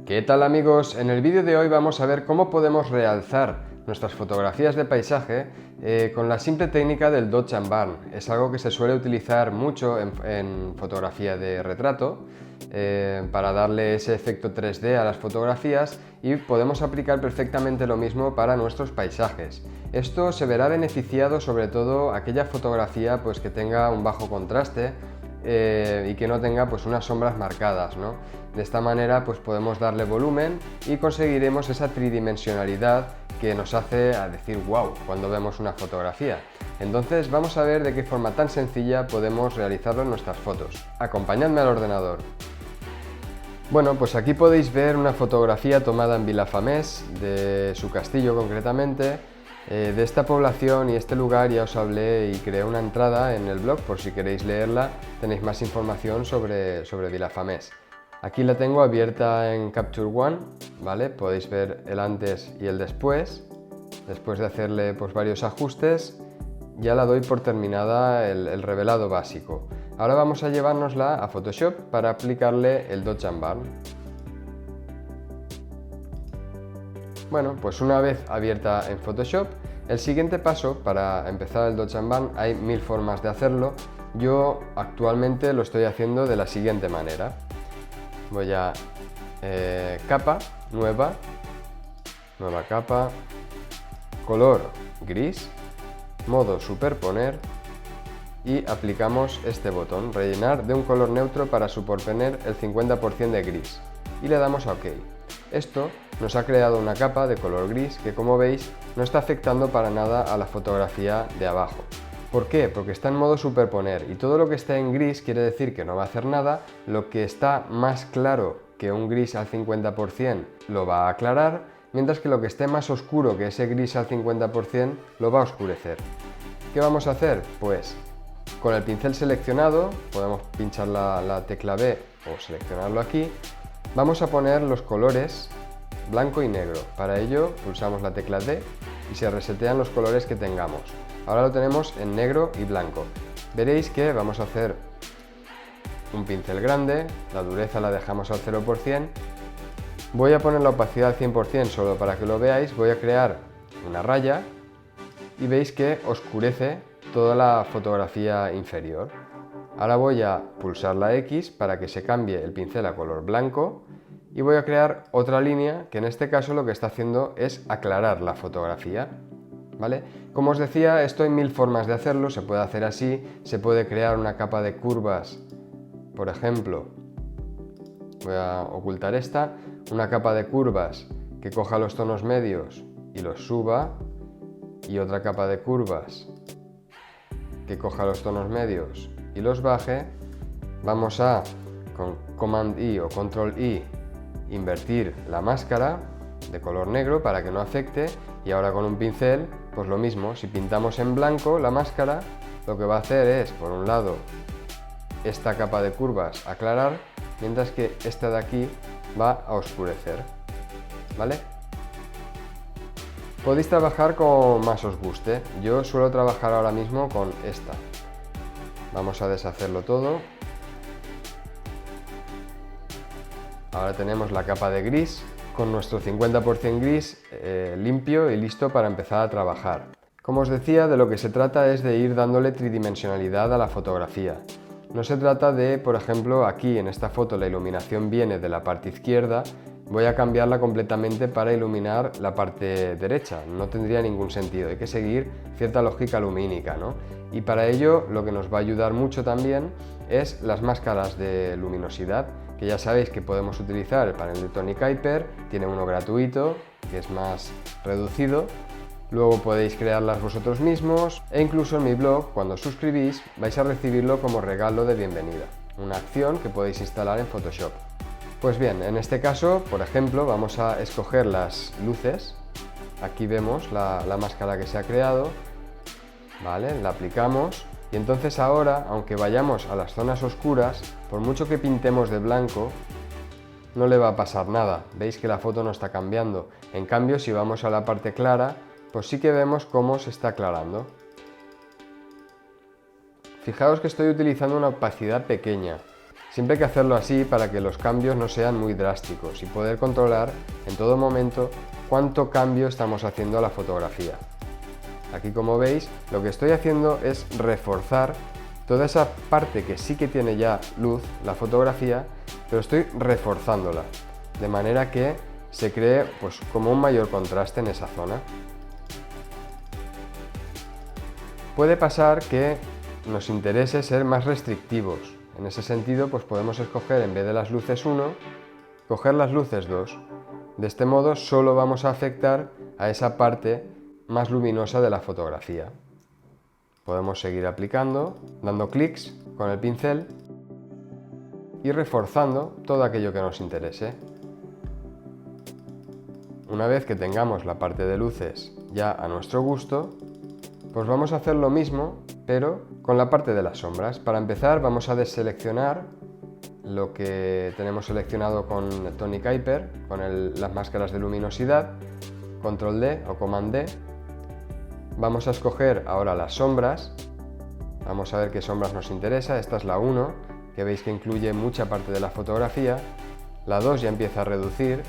¿Qué tal amigos? En el vídeo de hoy vamos a ver cómo podemos realzar nuestras fotografías de paisaje con la simple técnica del Dodge and Burn. Es algo que se suele utilizar mucho en fotografía de retrato para darle ese efecto 3D a las fotografías, y podemos aplicar perfectamente lo mismo para nuestros paisajes. Esto se verá beneficiado sobre todo aquella fotografía pues, que tenga un bajo contraste y que no tenga pues unas sombras marcadas, ¿no? De esta manera pues podemos darle volumen y conseguiremos esa tridimensionalidad que nos hace a decir wow cuando vemos una fotografía. Entonces vamos a ver de qué forma tan sencilla podemos realizarlo en nuestras fotos. Acompañadme al ordenador. Bueno, pues aquí podéis ver una fotografía tomada en Vilafamés, de su castillo concretamente. De esta población y este lugar ya os hablé y creé una entrada en el blog, por si queréis leerla, tenéis más información sobre Vilafamés. Aquí la tengo abierta en Capture One, ¿vale? Podéis ver el antes y el después. Después de hacerle pues, varios ajustes, ya la doy por terminada el revelado básico. Ahora vamos a llevárnosla a Photoshop para aplicarle el Dodge and Burn. Bueno, pues una vez abierta en Photoshop, el siguiente paso para empezar el Dodge and Burn, hay mil formas de hacerlo. Yo actualmente lo estoy haciendo de la siguiente manera. Voy a capa, nueva capa, color gris, modo superponer, y aplicamos este botón, rellenar de un color neutro para superponer el 50% de gris, y le damos a OK. Esto nos ha creado una capa de color gris que, como veis, no está afectando para nada a la fotografía de abajo. ¿Por qué? Porque está en modo superponer, y todo lo que está en gris quiere decir que no va a hacer nada. Lo que está más claro que un gris al 50% lo va a aclarar, mientras que lo que esté más oscuro que ese gris al 50% lo va a oscurecer. ¿Qué vamos a hacer? Pues con el pincel seleccionado, podemos pinchar la tecla B o seleccionarlo aquí. Vamos a poner los colores blanco y negro. Para ello pulsamos la tecla D y se resetean los colores que tengamos. Ahora lo tenemos en negro y blanco. Veréis que vamos a hacer un pincel grande, la dureza la dejamos al 0%. Voy a poner la opacidad al 100% solo para que lo veáis. Voy a crear una raya y veis que oscurece toda la fotografía inferior. Ahora voy a pulsar la X para que se cambie el pincel a color blanco, y voy a crear otra línea que en este caso lo que está haciendo es aclarar la fotografía, ¿vale? Como os decía, esto hay mil formas de hacerlo. Se puede hacer así, se puede crear una capa de curvas, por ejemplo, voy a ocultar esta, una capa de curvas que coja los tonos medios y los suba, y otra capa de curvas que coja los tonos medios y los baje. Vamos a, con Command I o Control I, invertir la máscara de color negro para que no afecte, y ahora con un pincel pues lo mismo. Si pintamos en blanco la máscara, lo que va a hacer es, por un lado, esta capa de curvas aclarar, mientras que esta de aquí va a oscurecer, ¿vale? Podéis trabajar como más os guste. Yo suelo trabajar ahora mismo con esta. Vamos a deshacerlo todo. Ahora tenemos la capa de gris con nuestro 50% gris limpio y listo para empezar a trabajar. Como os decía, de lo que se trata es de ir dándole tridimensionalidad a la fotografía. No se trata de, por ejemplo, aquí en esta foto la iluminación viene de la parte izquierda, voy a cambiarla completamente para iluminar la parte derecha. No tendría ningún sentido, hay que seguir cierta lógica lumínica, ¿no? Y para ello lo que nos va a ayudar mucho también es las máscaras de luminosidad, que ya sabéis que podemos utilizar el panel de Tony Kuiper, tiene uno gratuito que es más reducido. Luego podéis crearlas vosotros mismos, e incluso en mi blog, cuando os suscribís, vais a recibirlo como regalo de bienvenida, una acción que podéis instalar en Photoshop. Pues bien, en este caso, por ejemplo, vamos a escoger las luces. Aquí vemos la máscara que se ha creado, ¿vale? La aplicamos, y entonces ahora, aunque vayamos a las zonas oscuras, por mucho que pintemos de blanco, no le va a pasar nada. Veis que la foto no está cambiando. En cambio, si vamos a la parte clara, pues sí que vemos cómo se está aclarando. Fijaos que estoy utilizando una opacidad pequeña. Siempre hay que hacerlo así para que los cambios no sean muy drásticos y poder controlar en todo momento cuánto cambio estamos haciendo a la fotografía. Aquí, como veis, lo que estoy haciendo es reforzar toda esa parte que sí que tiene ya luz, la fotografía, pero estoy reforzándola, de manera que se cree pues como un mayor contraste en esa zona. Puede pasar que nos interese ser más restrictivos. En ese sentido, pues podemos escoger, en vez de las luces 1, coger las luces 2. De este modo solo vamos a afectar a esa parte más luminosa de la fotografía. Podemos seguir aplicando, dando clics con el pincel y reforzando todo aquello que nos interese. Una vez que tengamos la parte de luces ya a nuestro gusto, pues vamos a hacer lo mismo, pero con la parte de las sombras. Para empezar, vamos a deseleccionar lo que tenemos seleccionado con Tonic Hyper, con las máscaras de luminosidad, Control D o Command D. Vamos a escoger ahora las sombras. Vamos a ver qué sombras nos interesa. Esta es la 1, que veis que incluye mucha parte de la fotografía. La 2 ya empieza a reducir.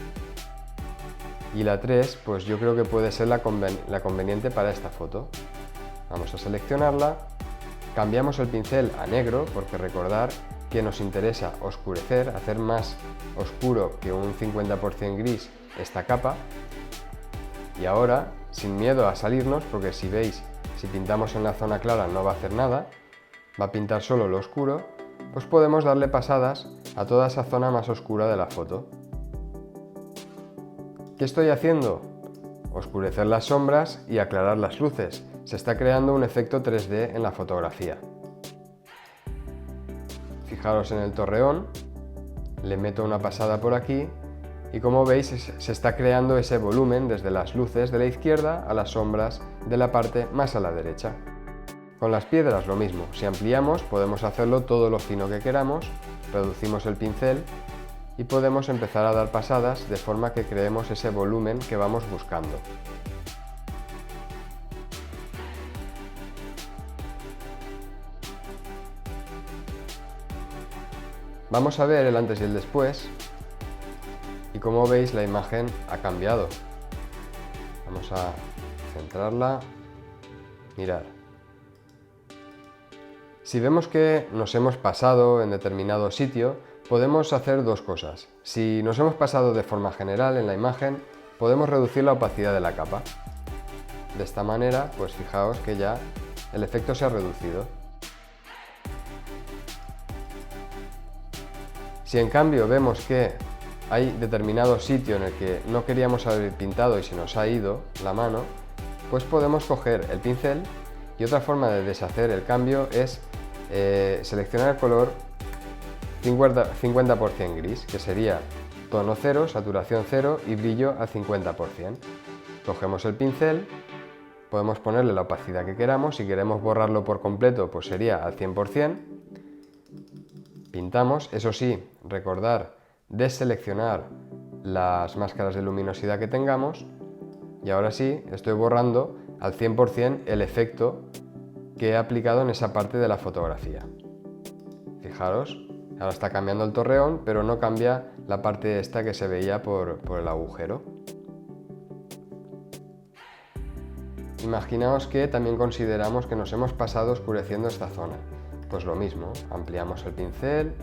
Y la 3, pues yo creo que puede ser la conveniente para esta foto. Vamos a seleccionarla. Cambiamos el pincel a negro, porque recordar que nos interesa oscurecer, hacer más oscuro que un 50% gris esta capa. Y ahora, sin miedo a salirnos, porque si veis, si pintamos en la zona clara no va a hacer nada, va a pintar solo lo oscuro, pues podemos darle pasadas a toda esa zona más oscura de la foto. ¿Qué estoy haciendo? Oscurecer las sombras y aclarar las luces. Se está creando un efecto 3D en la fotografía. Fijaros en el torreón, le meto una pasada por aquí y como veis se está creando ese volumen desde las luces de la izquierda a las sombras de la parte más a la derecha. Con las piedras lo mismo, si ampliamos podemos hacerlo todo lo fino que queramos, reducimos el pincel y podemos empezar a dar pasadas de forma que creemos ese volumen que vamos buscando. Vamos a ver el antes y el después y como veis la imagen ha cambiado. Vamos a centrarla. Mirad. Si vemos que nos hemos pasado en determinado sitio, podemos hacer dos cosas. Si nos hemos pasado de forma general en la imagen, podemos reducir la opacidad de la capa. De esta manera, pues fijaos que ya el efecto se ha reducido. Si en cambio vemos que hay determinado sitio en el que no queríamos haber pintado y se nos ha ido la mano, pues podemos coger el pincel y otra forma de deshacer el cambio es seleccionar el color 50% gris, que sería tono 0, saturación 0 y brillo al 50%. Cogemos el pincel, podemos ponerle la opacidad que queramos, si queremos borrarlo por completo pues sería al 100%. Pintamos, eso sí, recordar deseleccionar las máscaras de luminosidad que tengamos y ahora sí, estoy borrando al 100% el efecto que he aplicado en esa parte de la fotografía. Fijaros, ahora está cambiando el torreón, pero no cambia la parte esta que se veía por el agujero. Imaginaos que también consideramos que nos hemos pasado oscureciendo esta zona. Pues lo mismo, ampliamos el pincel.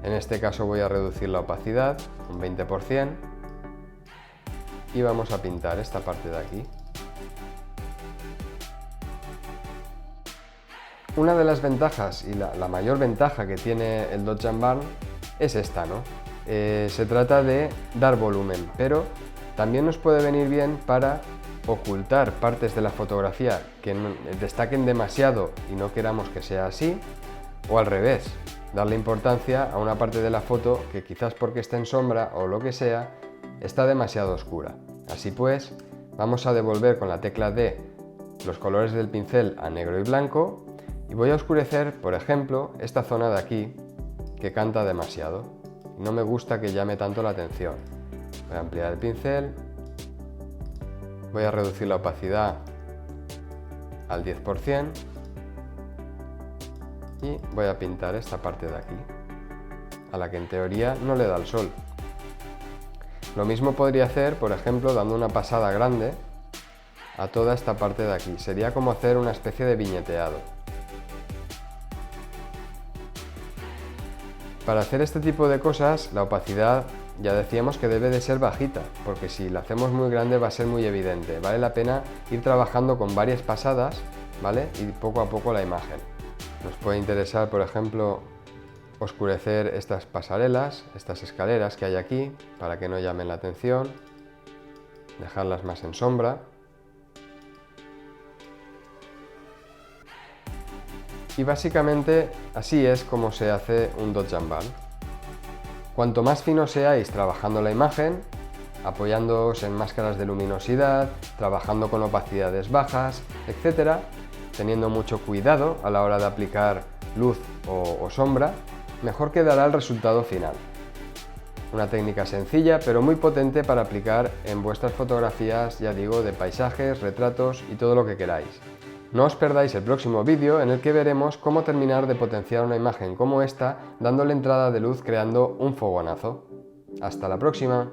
En este caso voy a reducir la opacidad un 20% y vamos a pintar esta parte de aquí. Una de las ventajas y la mayor ventaja que tiene el Dodge & Burn es esta, ¿no? Se trata de dar volumen, pero también nos puede venir bien para ocultar partes de la fotografía que destaquen demasiado y no queramos que sea así, o al revés, darle importancia a una parte de la foto que quizás porque está en sombra o lo que sea, está demasiado oscura. Así pues, vamos a devolver con la tecla D los colores del pincel a negro y blanco y voy a oscurecer, por ejemplo, esta zona de aquí que canta demasiado. No me gusta que llame tanto la atención. Voy a ampliar el pincel, voy a reducir la opacidad al 10%. y voy a pintar esta parte de aquí, a la que en teoría no le da el sol. Lo mismo podría hacer, por ejemplo, dando una pasada grande a toda esta parte de aquí. Sería como hacer una especie de viñeteado. Para hacer este tipo de cosas, la opacidad ya decíamos que debe de ser bajita, porque si la hacemos muy grande va a ser muy evidente. Vale la pena ir trabajando con varias pasadas, ¿vale? Y poco a poco la imagen. Nos puede interesar, por ejemplo, oscurecer estas pasarelas, estas escaleras que hay aquí, para que no llamen la atención, dejarlas más en sombra. Y básicamente así es como se hace un Dodge and Burn. Cuanto más fino seáis trabajando la imagen, apoyándoos en máscaras de luminosidad, trabajando con opacidades bajas, etc., teniendo mucho cuidado a la hora de aplicar luz o sombra, mejor quedará el resultado final. Una técnica sencilla pero muy potente para aplicar en vuestras fotografías, ya digo, de paisajes, retratos y todo lo que queráis. No os perdáis el próximo vídeo en el que veremos cómo terminar de potenciar una imagen como esta dándole entrada de luz creando un fogonazo. ¡Hasta la próxima!